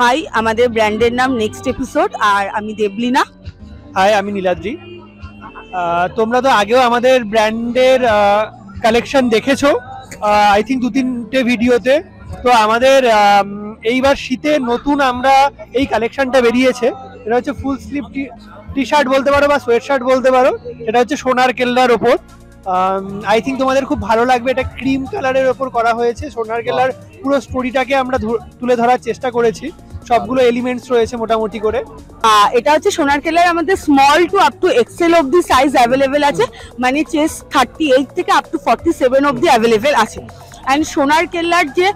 High, আমাদের ব্র্যান্ডের নাম নেক্সট এপিসোড, আর আমি দেবলিনা। হাই, আমি নীলাদ্রি। তোমরা তো আগেও আমাদের ব্র্যান্ডের কালেকশন দেখেছো, আই থিঙ্ক 2-3টে ভিডিওতে। তো আমাদের এইবার শীতে নতুন আমরা এই কালেকশনটা বেরিয়েছে। এটা হচ্ছে ফুল স্লিভ টি শার্ট বলতে পারো বা সোয়েট শার্ট বলতে পারো। এটা হচ্ছে সোনার কেল্লার ওপর। আই থিঙ্ক তোমাদের খুব ভালো লাগবে। এটা ক্রিম কালারের ওপর করা হয়েছে। সোনার কেল্লার পুরো স্টোরিটাকে আমরা তুলে ধরার চেষ্টা করেছি। সবগুলো এলিমেন্টস রয়েছে মোটামুটি করে। এটা হচ্ছে সোনার কেল্লার আমাদের small to up to XL অবধি সাইজ অ্যাভেলেবেল আছে, মানে চেস্ট 38 থেকে আপ টু 47 অবধি অ্যাভেলেবেল আছে। অ্যান্ড সোনার কেল্লার যে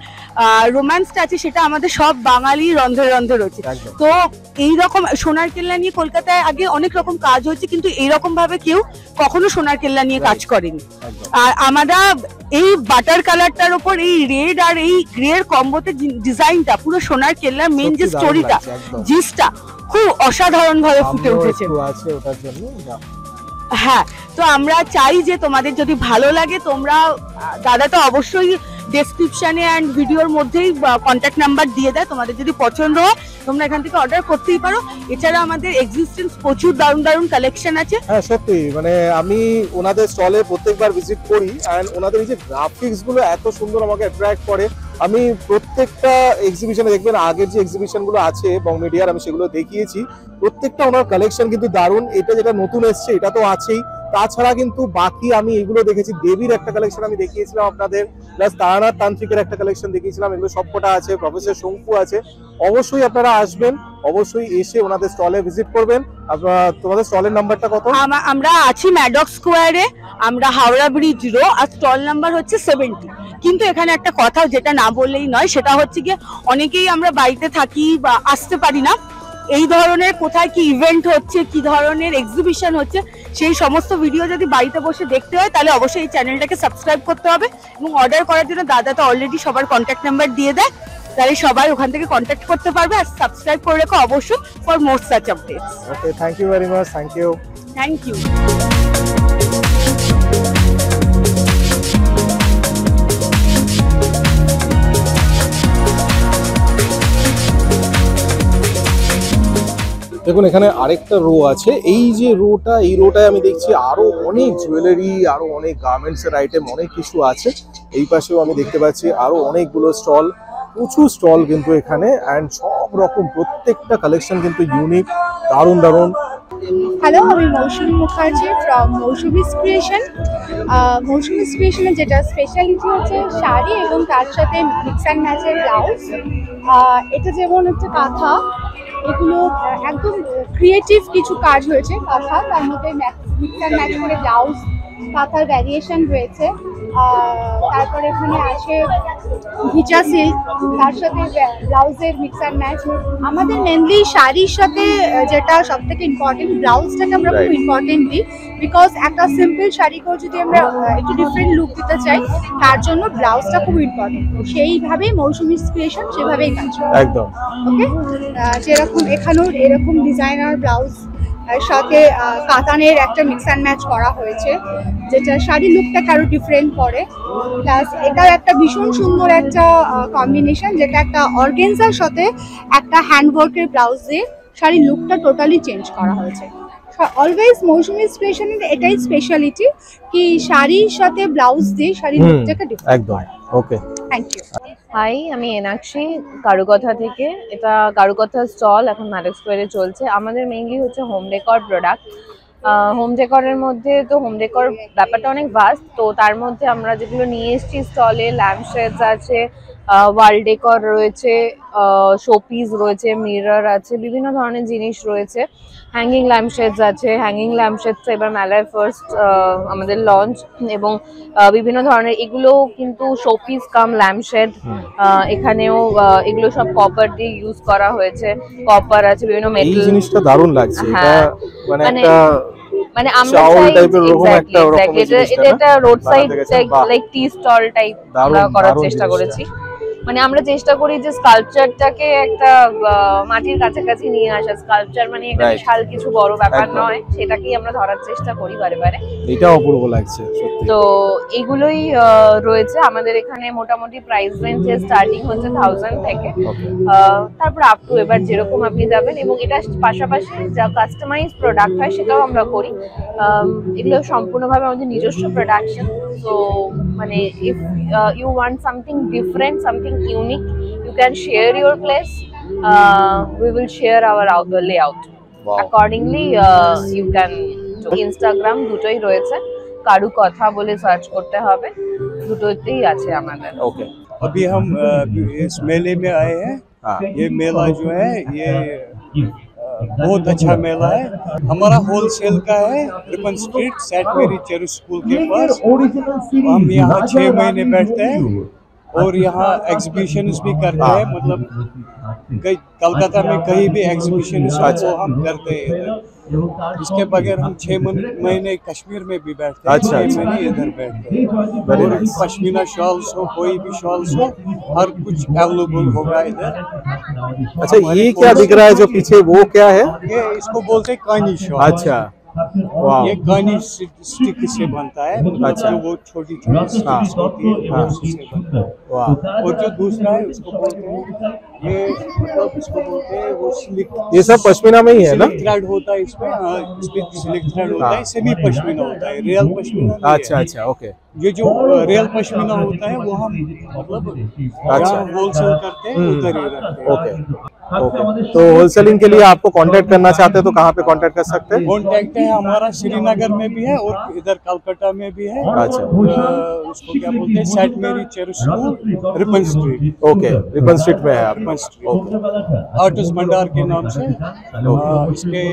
রোম্যান্সটা আছে সেটা আমাদের সব বাঙালি রন্ধে রন্ধে রয়েছে। তো এইরকম সোনার কেল্লা নিয়ে কলকাতায় আগে অনেক রকম কাজ হচ্ছে, কিন্তু এইরকম ভাবে কেউ কখনো সোনার কেল্লা নিয়ে কাজ করেনি। আর আমরা এই বাটার কালারটার উপর এই রেড আর এই গ্রে এর কম্বোতে ডিজাইনটা পুরো সোনার কেল্লার মেন যে স্টোরিটা, জিসটা খুব অসাধারণ ভাবে ফুটে উঠেছে। হ্যাঁ, তো আমরা চাই যে তোমাদের যদি ভালো লাগে, তোমরা দাদা তো অবশ্যই ডেসক্রিপশনে অ্যান্ড ভিডিওর মধ্যেই কন্ট্যাক্ট নাম্বার দিয়ে দেয়। তোমাদের যদি পছন্দ হয় তোমরা এখান থেকে অর্ডার করতেই পারো। এছাড়া আমাদের এক্সিস্টেন্স প্রচুর দারুণ দারুণ কালেকশন আছে। হ্যাঁ সত্যি, মানে আমি ওনাদের স্টলে প্রত্যেকবার ভিজিট করি, অ্যান্ড ওনাদের এই যে গ্রাফিক্স গুলো এত সুন্দর আমাকে অ্যাট্রাক্ট করে। আমি প্রত্যেকটা এক্সিবিশনে দেখবেন আগের যে এক্সিবিশন গুলো আছে বং মিডিয়ার, আমি সেগুলো দেখিয়েছি। প্রত্যেকটা ওনার কালেকশন কিন্তু দারুণ। এটা যেটা নতুন এসছে এটা তো আছেই, তাছাড়া কিন্তু বাকি আমি এগুলো দেখেছি। দেবীর একটা কালেকশন আমি দেখিয়েছিলাম আপনাদের, প্লাস তারানাথ তান্ত্রিকের একটা কালেকশন দেখিয়েছিলাম। এগুলো সবকটা আছে, প্রফেসর শঙ্কু আছে। অবশ্যই আপনারা আসবেন, অবশ্যই এসে ওনাদের স্টলে ভিজিট করবেন। তোমাদের স্টলের নাম্বারটা কত? আমরা আছি ম্যাডক স্কোয়ারে, আমরা হাওড়া ব্রিজ রো, আর স্টল নাম্বার হচ্ছে 70। কিন্তু এখানে একটা কথা যেটা না বললেই নয়, সেটা হচ্ছে গিয়ে অনেকেই আমরা বাড়িতে থাকি বা আসতে পারি না। এই ধরনের কোথায় কি ইভেন্ট হচ্ছে, কি ধরনের এক্সিবিশন হচ্ছে, সেই সমস্ত ভিডিও যদি বাড়িতে বসে দেখতে হয় তাহলে অবশ্যই এই চ্যানেলটাকে সাবস্ক্রাইব করতে হবে। এবং অর্ডার করার জন্য দাদা তো অলরেডি সবার কন্ট্যাক্ট নাম্বার দিয়ে দেয়, তাহলে সবাই ওখান থেকে কন্ট্যাক্ট করতে পারবে। আর সাবস্ক্রাইব করে রেখো অবশ্যই for more such updates. Okay, thank you very much. Thank you. Thank you. দেখুন এখানে আরেকটা রো আছে। এই যে রোটা, এই রোটায় আমি দেখছি আরো অনেক জুয়েলারি, আরো অনেক গার্মেন্টস এর আইটেম, অনেক কিছু আছে। এই পাশেও আমি দেখতে পাচ্ছি আরো অনেকগুলো স্টল, প্রচুর স্টল কিন্তু এখানে, অ্যান্ড সব রকম প্রত্যেকটা কালেকশন কিন্তু ইউনিক, দারুণ দারুণ। হ্যালো, আমি মৌসুমী মুখার্জি ফ্রম মৌসুমীস ক্রিয়েশন। মৌসুমীস ক্রিয়েশনের যেটা স্পেশালিটি হচ্ছে শাড়ি এবং তার সাথে মিক্স অ্যান্ড ম্যাচের ব্লাউজ। এটা যেমন হচ্ছে কাঁথা, এগুলো একদম ক্রিয়েটিভ কিছু কাজ হয়েছে কাঁথা, তার মধ্যে মিক্স অ্যান্ড ম্যাচ করে ব্লাউজ, কাঁথার ভ্যারিয়েশন রয়েছে। তারপরে এখানে আছে ভিজা সিল্ক, তার সাথে ব্লাউজের মিক্স অ্যান্ড ম্যাচ। আমাদের মেনলি শাড়ির সাথে যেটা সব থেকে ইম্পর্টেন্ট, ব্লাউজটাকে আমরা খুব ইম্পর্টেন্ট দিই। বিকজ একটা সিম্পল শাড়িকেও যদি আমরা একটু ডিফারেন্ট লুক দিতে চাই, তার জন্য ব্লাউজটা খুব ইম্পর্টেন্ট। সেইভাবেই মৌসুমী ক্রিয়েশন সেভাবেই কাজ করে একদম। ওকে, যেরকম এখানেও এরকম ডিজাইনার ব্লাউজ সাথে কাতানের একটা মিক্স অ্যান্ড ম্যাচ করা হয়েছে, যেটা শাড়ির লুকটাকে আরো ডিফারেন্ট করে। প্লাস এটার একটা ভীষণ সুন্দর একটা কম্বিনেশন, যেটা একটা অর্গেনজার সাথে একটা হ্যান্ডওয়ার্কের ব্লাউজ দিয়ে শাড়ির লুকটা টোটালি চেঞ্জ করা হয়েছে। অলওয়েজ মৌসুমী ক্রিয়েশনের এটাই স্পেশালিটি, কি শাড়ির সাথে ব্লাউজ দিয়ে শাড়ির লুকটাকে ডিফারেন্ট একদম। ওকে, থ্যাংক ইউ। হাই, আমি এনাক্ষী কারুকথা থেকে। এটা কারুকথা স্টল এখন ম্যাডক স্কোয়ারে চলছে। আমাদের মেইনলি হচ্ছে হোম ডেকর প্রোডাক্ট। হোম ডেকরের মধ্যে তো হোম ডেকর ব্যাপারটা অনেক ভাস্ট, তো তার মধ্যে আমরা যেগুলো নিয়ে এসেছি স্টলে, ল্যাম্পশেডস আছে, ওয়াল ডেকর রয়েছে, শোপিস রয়েছে, মিরর আছে, বিভিন্ন ধরনের জিনিস রয়েছে। হ্যাঙ্গিং ল্যাম্পশেডস আছে, হ্যাঙ্গিং ল্যাম্পশেডস এবার মেলায় ফার্স্ট আমাদের লঞ্চ। এবং বিভিন্ন ধরনের এগুলো কিন্তু শোপিস কাম ল্যাম্পশেড। এখানেও এগুলো সব কপার দিয়ে ইউজ করা হয়েছে, কপার আছে, বিভিন্ন মেটাল। এই জিনিসটা দারুণ লাগছে। হ্যাঁ, মানে আমরা চাই এটা road side like tea stall type আমরা করার চেষ্টা করেছি। মানে আমরা চেষ্টা করি যে স্কাল্পচারটাকে একটা মাটির কাছাকাছি নিয়ে আসা। স্কাল্পচার মানে একটা Right. বিশাল কিছু বড় ব্যাপার একদম। নয়, সেটাকেই আমরা ধরার চেষ্টা করি বারে বারে। এটা অপূর্ব লাগছে সত্যি। তো এগুলোই রয়েছে আমাদের এখানে। মোটামুটি প্রাইস রেঞ্জ স্টার্টিং হচ্ছে 1000 থেকে, Okay. তারপর আপ টু এবার যেরকম আপনি যাবেন। এবং এটা পাশাপাশি যা কাস্টমাইজ প্রোডাক্ট হয় সেটাও আমরা করি। এগুলো সম্পূর্ণভাবে আমাদের নিজস্ব প্রোডাকশন। সো মানে if you want something different, something unique, you can share your place, we will share our layout Wow. Accordingly. You can, Instagram দুটোই রয়েছে, কারু কথা বলে সার্চ করতে হবে, দুটোতেই আছে আমাদের। ওকে। अभी हम इस मेले में आए हैं। हाँ। ये मेला जो है ये बहुत अच्छा मेला है। हमारा होलसेल का है, रिपन स्ट्रीट सेंट मेरी चेरू स्कूल के पास। हम यहाँ 6 महीने बैठते हैं और यहाँ एग्जीबिशंस भी करते हैं। मतलब कई कलकत्ता में कहीं भी एग्जीबिशंस हो तो हम करते हैं इधर। इसके बगैर हम 6 महीने कश्मीर में भी बैठते हैं, अच्छा, 6 अच्छा। महीने इधर बैठते हैं। Very और nice. पश्मीना शॉल्स हो, कोई भी शॉल्स हो, हर कुछ अवेलेबल होगा इधर। अच्छा, ये क्या दिख रहा है जो पीछे, वो क्या है? ये इसको बोलते हैं कानी शॉल। अच्छा, वाह। ये कानी स्टिक से बनता है। अच्छा। जो वो छोटी छोटी स्टिक्स होती है हाँ। उससे बनता है। वाह। और जो दूसरा है उसको बोलते हैं, ये मतलब इसको बोलते हैं वो स्लिक। ये सब पश्मीना में ही है ना? सिल्क थ्रेड होता है इसमें। हाँ, इसमें सिल्क थ्रेड होता हाँ। है, सेमी पश्मीना होता है, रियल पश्मीना नहीं है। अच्छा अच्छा, ओके। ये जो रियल पश्मीना होता है वो हम मतलब अच्छा। जहाँ होलसेल करते हैं उधर ही रखते हैं। Okay okay. तो होलसेलिंग के लिए आपको कांटेक्ट करना चाहते हैं तो कहाँ पे कांटेक्ट कर सकते हैं? कॉन्टैक्ट है हमारा श्रीनगर में भी है और इधर कलकत्ता में भी है। अच्छा। उसको क्या बोलते हैं, सेंट मेरी चेरू school, Ripon street. Okay, Ripon street में है आप। रिपन स्ट्रीट ओके आर्टिस्ट भंडार के नाम से। इसके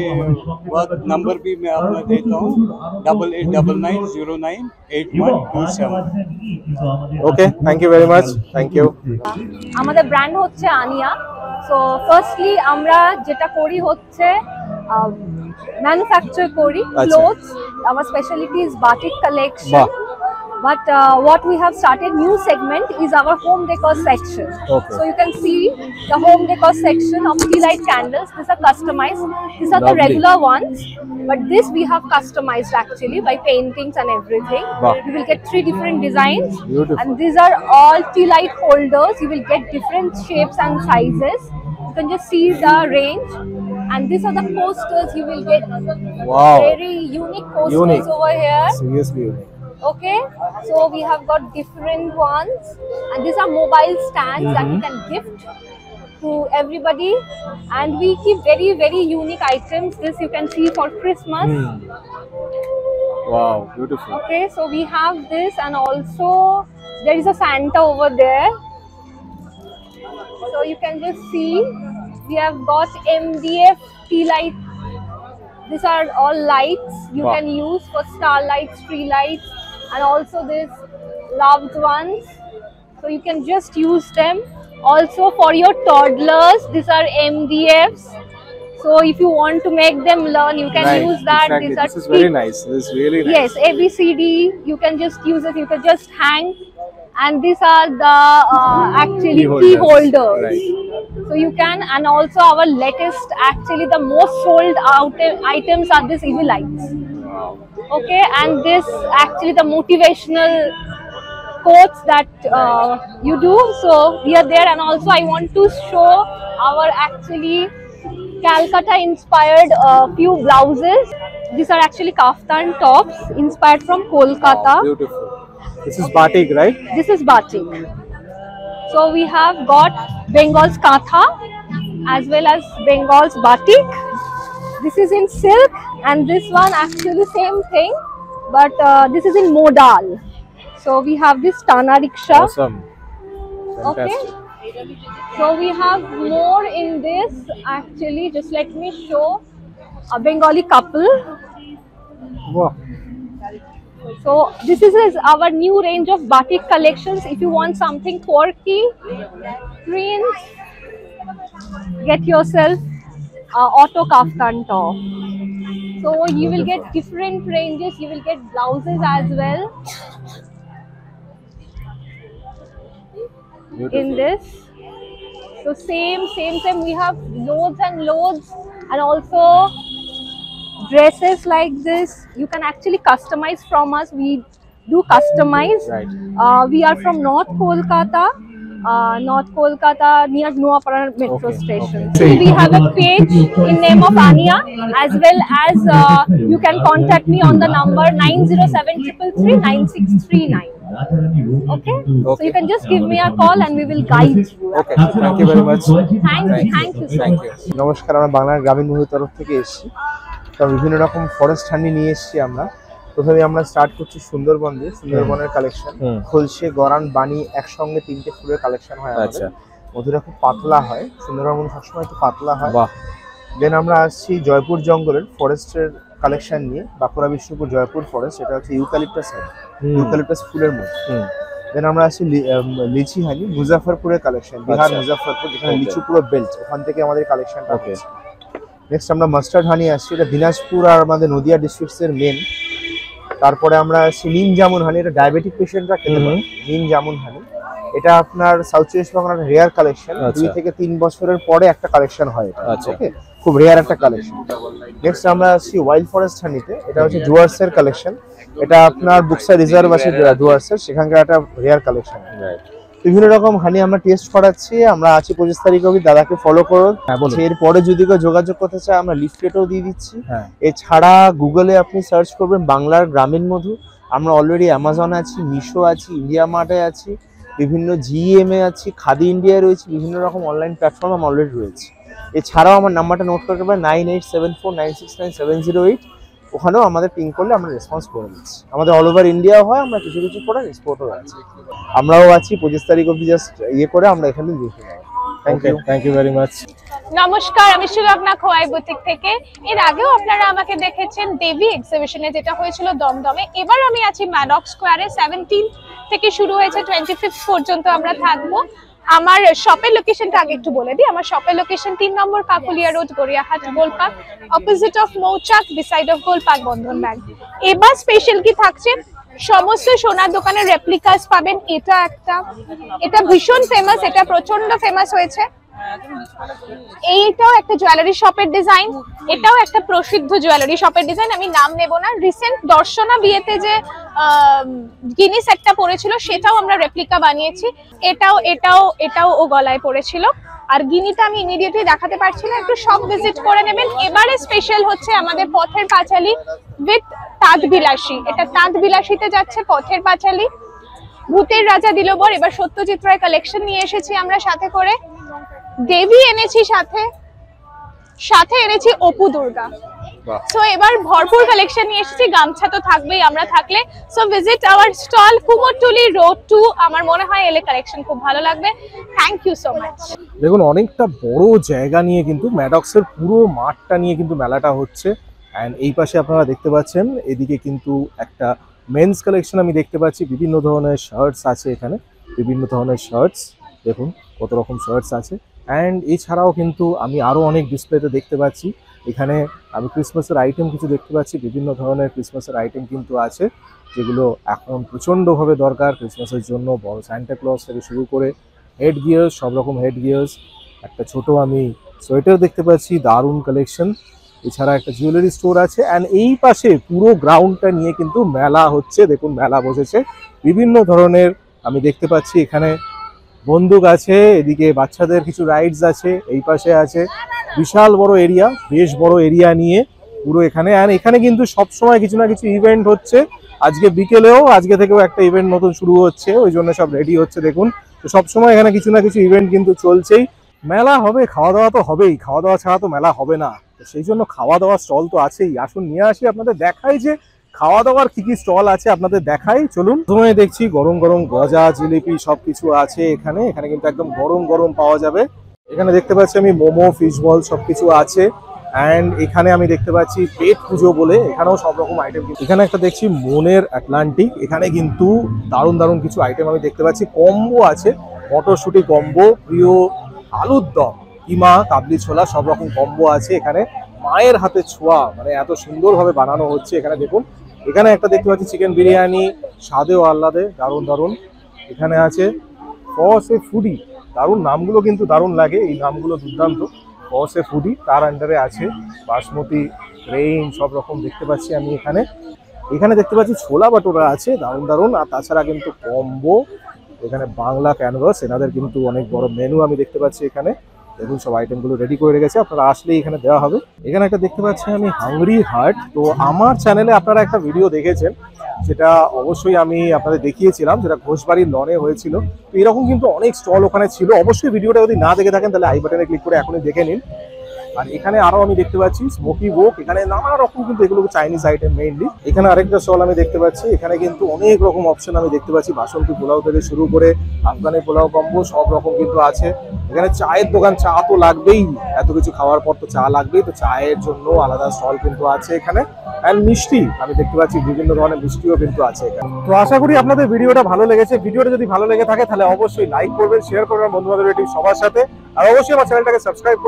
बाद नंबर भी मैं आपको देता हूँ, 8899098127। Okay, thank you very much, thank you. আমাদের ব্র্যান্ড হচ্ছে আনিয়া। সো ফার্স্টলি আমরা যেটা করি হচ্ছে ম্যানুফ্যাকচার করি আচ্ছা। ক্লোথস। আমার স্পেশালিটি ইজ বাটিক কালেকশন। বাহ। But what we have started new segment is our home decor section. Okay. So you can see the home decor section of tea light candles. These are customized. These are the Lovely. regular ones, but this we have customized actually by paintings and everything. Wow. You will get 3 different designs. Beautiful. And these are all tea light holders. You will get different shapes and sizes. You can just see the range. And these are the posters. You will get Wow. very unique posters Unique. over here. Seriously unique. Okay, so we have got different ones, and these are mobile stands that you can gift to everybody. And we keep very very unique items. This you can see for Christmas. Wow, beautiful. Okay, so we have this, and also there is a Santa over there. So you can just see we have got MDF tea light. These are all lights you Wow. can use for star lights, tree lights, and also these loved ones. So you can just use them. Also for your toddlers, these are MDFs. So if you want to make them learn, you can Right, use that. exactly. These are This is very nice. This is really nice. Yes, ABCD. You can just use it. You can just hang. And these are the actually key holders. Right. So you can, and also our latest, actually the most sold out items are these EV lights. Okay, and this actually the motivational quotes that you do. So we are there, and also I want to show our actually Calcutta inspired few blouses. These are actually kaftan tops inspired from Kolkata. Beautiful. This is batik, right? This is batik. So we have got Bengal's katha as well as Bengal's batik. This is in silk, and this one actually same thing, but this is in modal. So we have this Tana rickshaw. Awesome. Okay. Fantastic. So we have more in this actually. Just let me show a Bengali couple. Wow. So this is our new range of batik collections. If you want something quirky, prints, get yourself auto kaftan top. So you will get different ranges. You will get blouses as well. in this. So same. We have loads and loads, and also dresses like this. You can actually customize from us. We do customize. Right. We are from North Kolkata. Near Noapara metro Okay, station. okay. So we have a page in name of Ania, as well as you can contact me on the number 907339639. Okay? So you can just give me a call and we will guide you. Okay, thank you very much. Thank you so Thank much. you. নমস্কার, আমরা বাংলার গ্রামীণ মুহুর তরফ থেকে এসেছি। তো বিভিন্ন রকম ফরেস্ট হানি নিয়ে এসেছি আমরা। প্রথমে আমরা স্টার্ট করছি সুন্দরবন দিয়ে, সুন্দরবনের কালেকশন। খলসে, গরান, বানি একসঙ্গে 3টে ফুলের কালেকশন হয় আমাদের। মধুরা খুব পাতলা হয়, সুন্দরবন সবসময় একটু পাতলা হয়। দেন আমরা আসছি জয়পুর জঙ্গলের ফরেস্টের কালেকশন নিয়ে, বাঁকুড়া বিষ্ণুপুর জয়পুর ফরেস্ট। এটা হচ্ছে ইউক্যালিপটাস ফুলের মধ্যে। দেন আমরা আসছি লিচি হানি, মুজাফরপুরের কালেকশন, বিহার মুজাফরপুর, যেখানে লিচু পুরো বেল্ট, ওখান থেকে আমাদের কালেকশনটা হয়েছে। নেক্সট আমরা মাস্টার্ড হানি আসছি, এটা দিনাজপুর আর আমাদের নদিয়া ডিস্ট্রিক্টের মেন। তারপরে আমরা আসছি নিম জামুন হানি, এটা ডায়াবেটিক পেশেন্টরা খেতে পারে। নিম জামুন হানি এটা আপনার সাউথ ওয়েস্ট বেঙ্গলের রেয়ার কালেকশন, 2 থেকে 3 বছরের পরে একটা কালেকশন হয় এটা। ওকে, খুব রেয়ার একটা কালেকশন। নেক্সট আমরা আসছি ওয়াইল্ড ফরেস্ট হানিতে, এটা হচ্ছে ডুয়ার্সের কালেকশন। এটা আপনার বুকসা রিজার্ভ আছে ডুয়ার্সের, সেখানকার একটা রেয়ার কালেকশন। বিভিন্ন রকম হানি আমরা টেস্ট করাচ্ছি। আমরা আছি 25 তারিখ অবধি, দাদাকে ফলো করুন। এরপরে যদি কেউ যোগাযোগ করতে চায় আমরা লিফলেটও দিয়ে দিচ্ছি। এছাড়া গুগলে আপনি সার্চ করবেন বাংলার গ্রামীণ মধু। আমরা অলরেডি অ্যামাজন আছি, মিশো আছি, ইন্ডিয়া মার্টে আছি, বিভিন্ন জিএমএ আছি, খাদি ইন্ডিয়ায় রয়েছে, বিভিন্ন রকম অনলাইন প্ল্যাটফর্ম আমার অলরেডি রয়েছে। এছাড়াও আমার নাম্বারটা নোট করতে পারেন 9874969708। ওখানেও আমাদের পিং করলে আমরা রেসপন্স করে দিচ্ছি। আমাদের অল ওভার ইন্ডিয়া হয়, আমরা কিছু করে এক্সপোর্টও আছে। আমরাও আছি 25 তারিখ অবধি, জাস্ট করে আমরা এখানে দেখে যাবো। Thank you very much. নমস্কার, আমি সুলগ্না খোয়াই বুটিক থেকে। এর আগেও আপনারা আমাকে দেখেছেন দেবী এক্সিবিশনে, যেটা হয়েছিল দমদমে। এবার আমি আছি ম্যাডক স্কোয়ারে। 17 থেকে শুরু হয়েছে, 25 পর্যন্ত আমরা থাকবো। আমার শপের লোকেশনটা আগে একটু বলে দিই। আমার শপের লোকেশন 3 নম্বর Kakulia road, Gariahat, Golpark, opposite of Mouchak, beside of Golpark Bandhan bank. এবার স্পেশাল কি থাকছে, সমস্ত সোনার দোকানের রেপ্লিকাস পাবেন। এটা ভীষণ ফেমাস, এটা প্রচন্ড ফেমাস হয়েছে। এইটাও একটা জুয়েলারি শপের ডিজাইন, এটাও একটা প্রসিদ্ধ জুয়েলারি শপের ডিজাইন। আমি নাম নেব না। রিসেন্ট দর্শনা বিয়েতে যে গিনি সেটটা পড়েছিল, সেটাও আমরা রেপ্লিকা বানিয়েছি। এটাও ও গলায় পড়েছিল। আর গিনিটা আমি ইমিডিয়েটলি দেখাতে পারছি না, একটু শপ ভিজিট করে নেবেন। এবারে স্পেশাল হচ্ছে আমাদের পথের পাঁচালী উইথ তাঁত বিলাসী। এটা তাঁত বিলাসীতে যাচ্ছে, পথের পাঁচালী, ভূতের রাজা দিলবর। এবার সত্যজিৎ রায় কালেকশন নিয়ে এসেছি আমরা সাথে করে। দেবী এনেছি, সাথে এনেছি অপু দুর্গা। সো এবার ভরপুর কালেকশন নিয়ে এসেছি। গামছা তো থাকবেই আমরা থাকলে। So visit our stall, Kumortuli road 2। আমার মনে হয় এলে কালেকশন খুব ভালো লাগবে। Thank you so much. দেখুন, অনেকটা বড় জায়গা নিয়ে কিন্তু ম্যাডক্সের পুরো মাঠটা নিয়ে কিন্তু মেলাটা হচ্ছে। অ্যান্ড এই পাশে আপনারা দেখতে পাচ্ছেন, এদিকে কিন্তু একটা মেন্স কালেকশন আমি দেখতে পাচ্ছি। বিভিন্ন ধরনের শার্টস আছে এখানে, বিভিন্ন ধরনের শার্টস, দেখুন কত রকম শার্টস আছে। অ্যান্ড এছাড়াও কিন্তু আমি আরও অনেক ডিসপ্লেতে দেখতে পাচ্ছি। এখানে আমি ক্রিসমাসের আইটেম কিছু দেখতে পাচ্ছি, বিভিন্ন ধরনের ক্রিসমাসের আইটেম কিন্তু আছে, যেগুলো এখন প্রচণ্ডভাবে দরকার ক্রিসমাসের জন্য। বড় সান্টা ক্লজ থেকে শুরু করে হেড গিয়ার্স, সব রকম হেড গিয়ার্স। একটা ছোট আমি সোয়েটার দেখতে পাচ্ছি, দারুণ কালেকশন। এছাড়া একটা জুয়েলারি স্টোর আছে। অ্যান্ড এই পাশে পুরো গ্রাউন্ডটা নিয়ে কিন্তু মেলা হচ্ছে। দেখুন, মেলা বসেছে, বিভিন্ন ধরনের আমি দেখতে পাচ্ছি। এখানে বন্দুক আছে, এদিকে বাচ্চাদের কিছু রাইডস আছে, এই পাশে আছে। বিশাল বড় এরিয়া, বেশ বড় এরিয়া নিয়ে পুরো এখানে। আর এখানে কিন্তু সবসময় কিছু না কিছু ইভেন্ট হচ্ছে। আজকে বিকেলেও, আজকে থেকেও একটা ইভেন্ট নতুন শুরু হচ্ছে, ওই জন্য সব রেডি হচ্ছে। দেখুন, তো সবসময় এখানে কিছু না কিছু ইভেন্ট কিন্তু চলছেই। মেলা হবে, খাওয়া দাওয়া তো হবেই, খাওয়া দাওয়া ছাড়া তো মেলা হবে না। তো সেই জন্য খাওয়া দাওয়ার স্টল তো আছেই। আসুন নিয়ে আসি, আপনাদের দেখাই যে খাওয়া দাওয়ার কি কি স্টল আছে, আপনাদের দেখাই। চলুন। প্রথমে দেখছি গরম গরম গজা, জিলিপি সবকিছু আছে এখানে। এখানে কিন্তু একদম গরম গরম পাওয়া যাবে। এখানে দেখতে পাচ্ছি আমি মোমো, ফিশ বল সবকিছু আছে। অ্যান্ড এখানে আমি দেখতে পাচ্ছি পেট পুজো বলে, এখানেও সব রকম আইটেম। এখানে একটা দেখছি মনের আটলান্টিক, এখানে কিন্তু দারুণ দারুণ কিছু আইটেম আমি দেখতে পাচ্ছি। কম্বো আছে, মটরশুঁটি কম্বো, প্রিয় আলুর দম, কিমা, কাবলি ছোলা, সব রকম কম্বো আছে এখানে। মায়ের হাতে ছোঁয়া, মানে এত সুন্দরভাবে বানানো হচ্ছে এখানে। দেখুন, এখানে একটা দেখতে পাচ্ছি চিকেন বিরিয়ানি, স্বাদেও আহ্লাদে, দারুণ দারুণ। এখানে আছে ফসে ফুডি, দারুণ নামগুলো কিন্তু দারুণ লাগে, এই নামগুলো দুর্দান্ত। ফসে ফুডি, তার আন্ডারে আছে বাসমতি, রেইন, সব রকম দেখতে পাচ্ছি আমি এখানে। এখানে দেখতে পাচ্ছি ছোলা বাটোরা আছে, দারুণ দারুণ। আর তাছাড়া কিন্তু কম্বো, এখানে বাংলা ক্যানভাস, এনাদের কিন্তু অনেক বড় মেনু আমি দেখতে পাচ্ছি এখানে। দেখুন সব আইটেমগুলো রেডি করে রেখেছে, আপনারা আসলেই এখানে দেওয়া হবে। এখানে একটা দেখতে পাচ্ছি আমি হাংরি হার্ট। তো আমার চ্যানেলে আপনারা একটা ভিডিও দেখেছেন, যেটা অবশ্যই আমি আপনাদের দেখিয়েছিলাম, যেটা ঘোষবাড়ির লনে হয়েছিল। তো এরকম কিন্তু অনেক স্টল ওখানে ছিল। অবশ্যই ভিডিওটা যদি না দেখে থাকেন তাহলে আই বাটনে ক্লিক করে এখনই দেখে নিন। আর এখানে আরো আমি দেখতে পাচ্ছি স্মোকি ওক, এখানে নানা রকম কিন্তু এগুলো চাইনিজ আইটেম মেইনলি। এখানে আরেকটা স্টল আমি দেখতে পাচ্ছি, এখানে কিন্তু অনেক রকম অপশন আমি দেখতে পাচ্ছি, বাসন্তী পোলাও থেকে শুরু করে আফগানি পোলাও কম্বো সব রকম কিন্তু আছে। এখানে চায়ের দোকান, চা তো লাগবেই, এত কিছু খাওয়ার পর তো চা লাগবেই, তো চায়ের জন্য আলাদা স্টল কিন্তু আছে এখানে। অ্যান্ড মিষ্টি আমি দেখতে পাচ্ছি, বিভিন্ন ধরনের মিষ্টিও কিন্তু আছে এখানে। তো আশা করি আপনাদের ভিডিওটা ভালো লেগেছে। ভিডিওটা যদি ভালো লেগে থাকে তাহলে অবশ্যই লাইক করবেন, শেয়ার করবেন বন্ধু বান্ধব সবার সাথে। আর অবশ্যই আমার চ্যানেলটাকে সাবস্ক্রাইব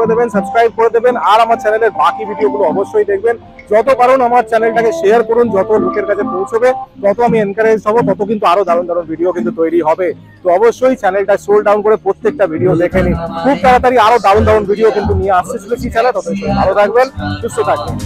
করে দেবেন, আর আমার চ্যানেলের বাকি ভিডিওগুলো অবশ্যই দেখবেন। যত পারুন আমার চ্যানেলটাকে শেয়ার করুন, যত লোকের কাছে পৌঁছবে তত আমি এনকারেজ হবো, তত কিন্তু আরো দারুণ দারুণ ভিডিও কিন্তু তৈরি হবে। তো অবশ্যই চ্যানেলটা স্ক্রল ডাউন করে প্রত্যেকটা ভিডিও দেখে নিন। খুব তাড়াতাড়ি আরো দারুণ দারুণ ভিডিও কিন্তু নিয়ে আসতে চলেছি চ্যানেল। ততক্ষণ ভালো থাকবেন, সুস্থ থাকবেন।